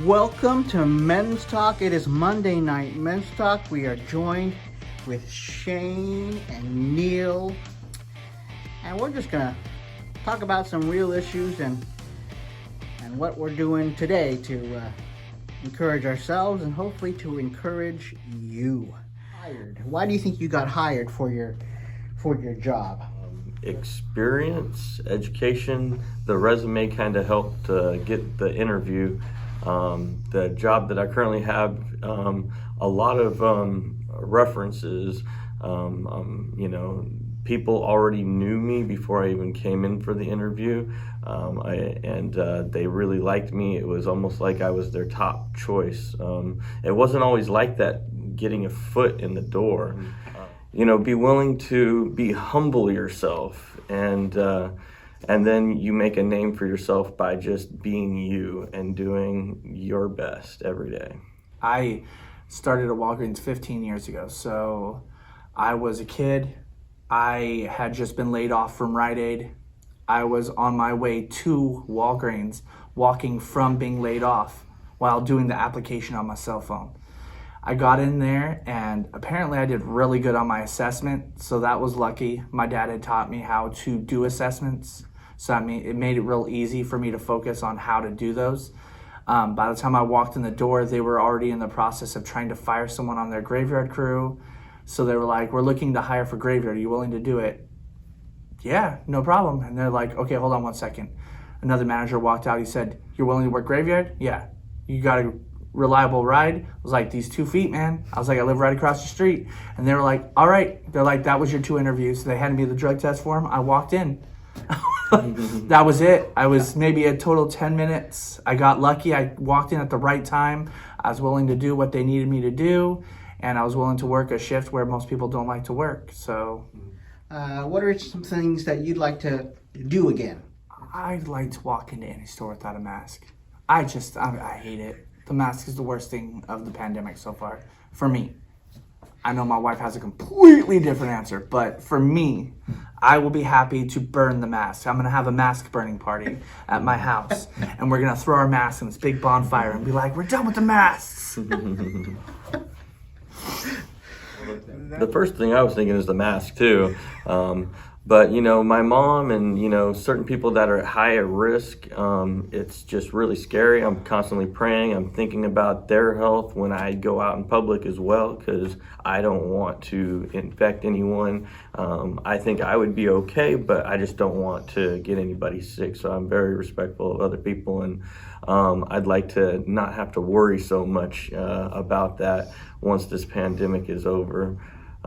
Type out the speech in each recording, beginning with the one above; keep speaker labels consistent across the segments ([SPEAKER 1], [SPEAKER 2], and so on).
[SPEAKER 1] Welcome to Men's Talk. It is Monday night Men's Talk. We are joined with Shane and Neil, and we're just gonna talk about some real issues and what we're doing today to encourage ourselves and hopefully to encourage you. Why do you think you got hired for your job?
[SPEAKER 2] Experience, education, the resume kind of helped get the interview. The job that I currently have, a lot of references. People already knew me before I even came in for the interview, and they really liked me. It was almost like I was their top choice. It wasn't always like that getting a foot in the door. Be willing to be humble yourself, and then you make a name for yourself by just being you and doing your best every day.
[SPEAKER 3] I started at Walgreens 15 years ago, so I was a kid. I had just been laid off from Rite Aid. I was on my way to Walgreens, walking from being laid off while doing the application on my cell phone. I got in there and apparently I did really good on my assessment, so that was lucky. My dad had taught me how to do assessments, so it made it real easy for me to focus on how to do those. By the time I walked in the door, they were already in the process of trying to fire someone on their graveyard crew. So they were like, "We're looking to hire for graveyard. Are you willing to do it?" "Yeah, no problem." And they're like, "Okay, hold on one second." Another manager walked out. He said, "You're willing to work graveyard?" "Yeah." "You got a reliable ride?" I was like, "These 2 feet, man." I was like, "I live right across the street." And they were like, "All right." They're like, "That was your 2 interviews." So they handed me the drug test form. I walked in. That was it. I was maybe a total 10 minutes. I got lucky. I walked in at the right time. I was willing to do what they needed me to do. And I was willing to work a shift where most people don't like to work. So,
[SPEAKER 1] what are some things that you'd like to do again?
[SPEAKER 3] I'd like to walk into any store without a mask. I hate it. The mask is the worst thing of the pandemic so far, for me. I know my wife has a completely different answer, but for me, I will be happy to burn the mask. I'm going to have a mask burning party at my house, and we're going to throw our masks in this big bonfire and be like, "We're done with the masks."
[SPEAKER 2] The first thing I was thinking is the mask too. But my mom and certain people that are at higher risk, it's just really scary. I'm constantly praying. I'm thinking about their health when I go out in public as well, because I don't want to infect anyone. I think I would be okay, but I just don't want to get anybody sick. So I'm very respectful of other people, and I'd like to not have to worry so much about that once this pandemic is over.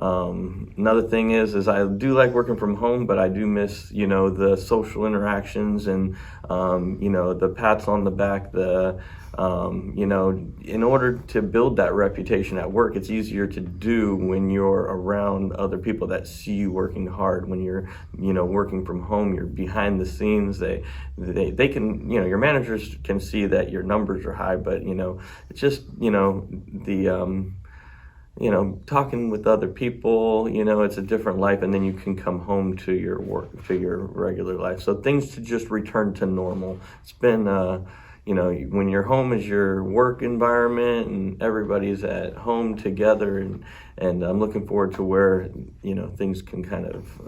[SPEAKER 2] Another thing is I do like working from home, but I do miss, the social interactions and, the pats on the back, in order to build that reputation at work, it's easier to do when you're around other people that see you working hard. When you're, working from home, you're behind the scenes. They can, your managers can see that your numbers are high, but, it's just, talking with other people, it's a different life, and then you can come home to your work, to your regular life. So things to just return to normal. It's been, when your home is your work environment and everybody's at home together, and I'm looking forward to where, things can kind of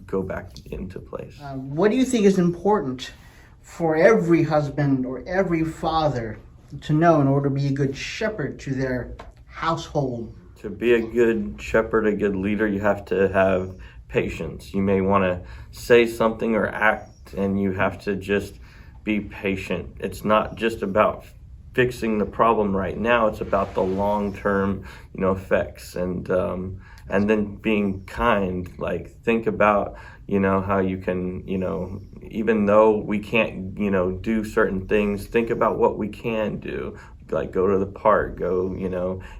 [SPEAKER 2] go back into place.
[SPEAKER 1] What do you think is important for every husband or every father to know in order to be a good shepherd to their household?
[SPEAKER 2] To be a good shepherd, a good leader, you have to have patience. You may want to say something or act, and you have to just be patient. It's not just about fixing the problem right now. It's about the long-term, effects, and then being kind. Like, think about, how you can, even though we can't, do certain things, think about what we can do. Like, go to the park, go,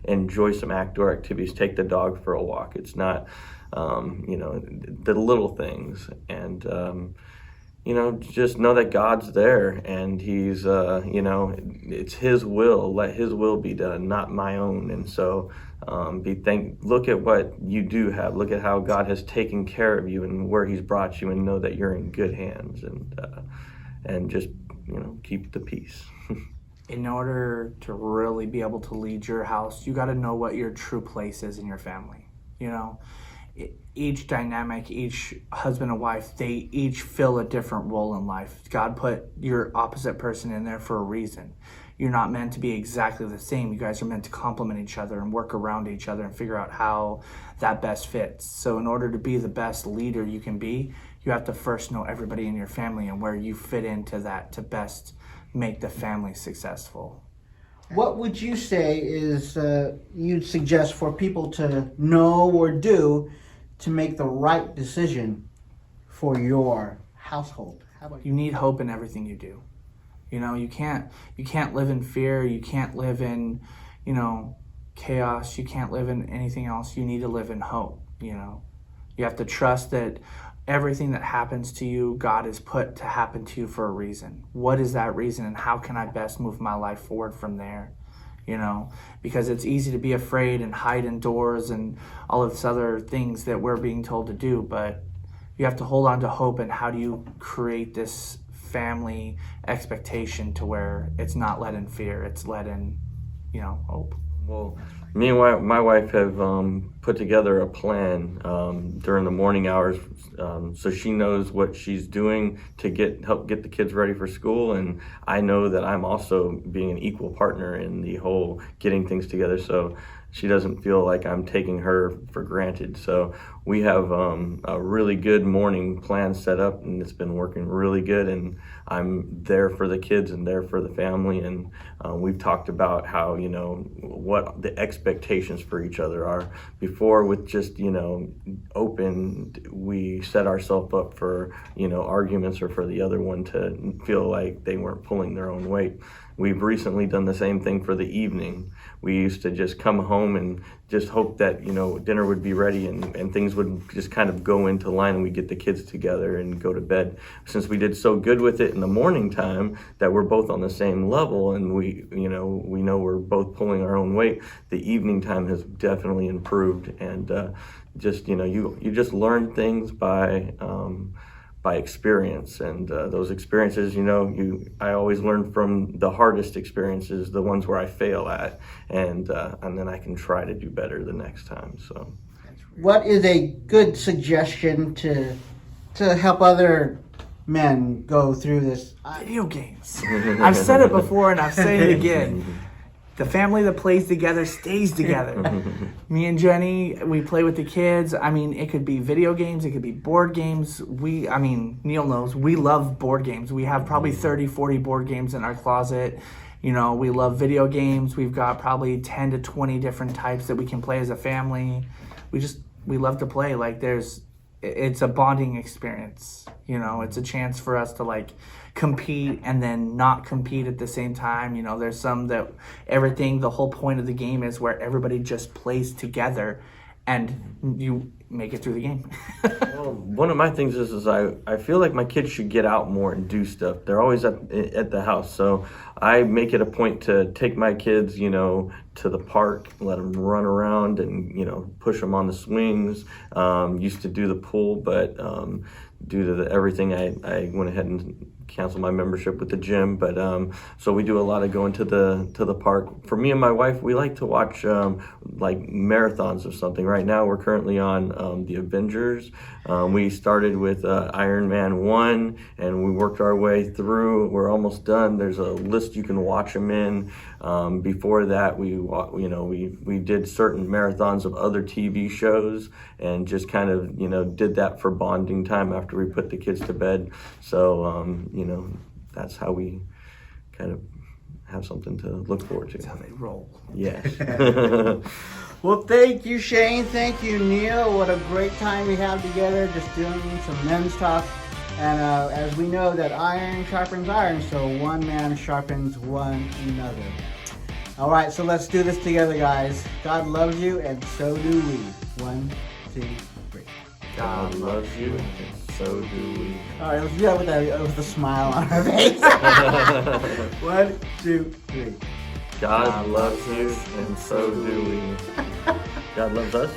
[SPEAKER 2] enjoy some outdoor activities, take the dog for a walk. It's not, the little things. And, just know that God's there, and he's, it's his will. Let his will be done, not my own. And so look at what you do have. Look at how God has taken care of you and where he's brought you, and know that you're in good hands, and just, keep the peace.
[SPEAKER 3] in order to really be able to lead your house, you got to know what your true place is in your family. You know, each dynamic, each husband and wife, they each fill a different role in life. God put your opposite person in there for a reason. You're not meant to be exactly the same. You guys are meant to complement each other and work around each other and figure out how that best fits. So in order to be the best leader you can be, you have to first know everybody in your family and where you fit into that to best make the family successful.
[SPEAKER 1] What would you say is you'd suggest for people to know or do to make the right decision for your household? How about you?
[SPEAKER 3] You need hope in everything you do. You know, you can't live in fear. You can't live in, you know, chaos. You can't live in anything else. You need to live in hope. You know, you have to trust that everything that happens to you, God has put to happen to you for a reason. What is that reason, and how can I best move my life forward from there? You know, because it's easy to be afraid and hide indoors and all of this other things that we're being told to do, but you have to hold on to hope. And how do you create this family expectation to where it's not led in fear, it's led in, you know, hope?
[SPEAKER 2] Well, me and my wife have put together a plan during the morning hours, so she knows what she's doing to help get the kids ready for school, and I know that I'm also being an equal partner in the whole getting things together, so she doesn't feel like I'm taking her for granted. So we have a really good morning plan set up, and it's been working really good, and I'm there for the kids and there for the family, and we've talked about how, you know, what the expectations for each other are. Before, with just, you know, open, we set ourselves up for, you know, arguments or for the other one to feel like they weren't pulling their own weight. We've recently done the same thing for the evening. We used to just come home and just hope that, you know, dinner would be ready and things would just kind of go into line and we get the kids together and go to bed. Since we did so good with it in the morning time that we're both on the same level and we know we're both pulling our own weight, the evening time has definitely improved. And just, you know, you just learn things by experience, and those experiences, you know, I always learn from the hardest experiences, the ones where I fail at, and then I can try to do better the next time. So,
[SPEAKER 1] What is a good suggestion to help other men go through this?
[SPEAKER 3] Video games. I've said it before and I've said it again. The family that plays together stays together. Me and Jenny, we play with the kids. I mean, it could be video games, it could be board games. Neil knows, we love board games. We have probably 30, 40 board games in our closet. You know, we love video games. We've got probably 10 to 20 different types that we can play as a family. We love to play. Like, it's a bonding experience. You know, it's a chance for us to, like, compete and then not compete at the same time. You know, there's some that the whole point of the game is where everybody just plays together and you make it through the game.
[SPEAKER 2] well, one of my things is I feel like my kids should get out more and do stuff. They're always at the house, so I make it a point to take my kids, you know, to the park, let them run around and, you know, push them on the swings. Used to do the pool, but due to everything, I went ahead and canceled my membership with the gym. But so we do a lot of going to the park. For me and my wife, we like to watch like marathons or something. Right now we're currently on the Avengers. We started with Iron Man 1 and we worked our way through. We're almost done. There's a list you can watch them in. Before that, we did certain marathons of other TV shows and just kind of, you know, did that for bonding time after we put the kids to bed. So you know, that's how we kind of have something to look forward to.
[SPEAKER 3] That's how they roll.
[SPEAKER 2] Yes.
[SPEAKER 1] Well, thank you, Shane. Thank you, Neil. What a great time we had together just doing some men's talk. And as we know that iron sharpens iron, so one man sharpens one another. All right, so let's do this together, guys. God loves you, and so do we. 1, 2, 3.
[SPEAKER 2] God loves you, and so do we.
[SPEAKER 1] All right, let's do that with a smile on our face. 1, 2, 3.
[SPEAKER 2] God loves you, and so do we. God loves us.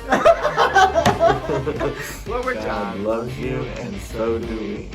[SPEAKER 1] One more
[SPEAKER 2] God
[SPEAKER 1] time.
[SPEAKER 2] loves you, and so do we.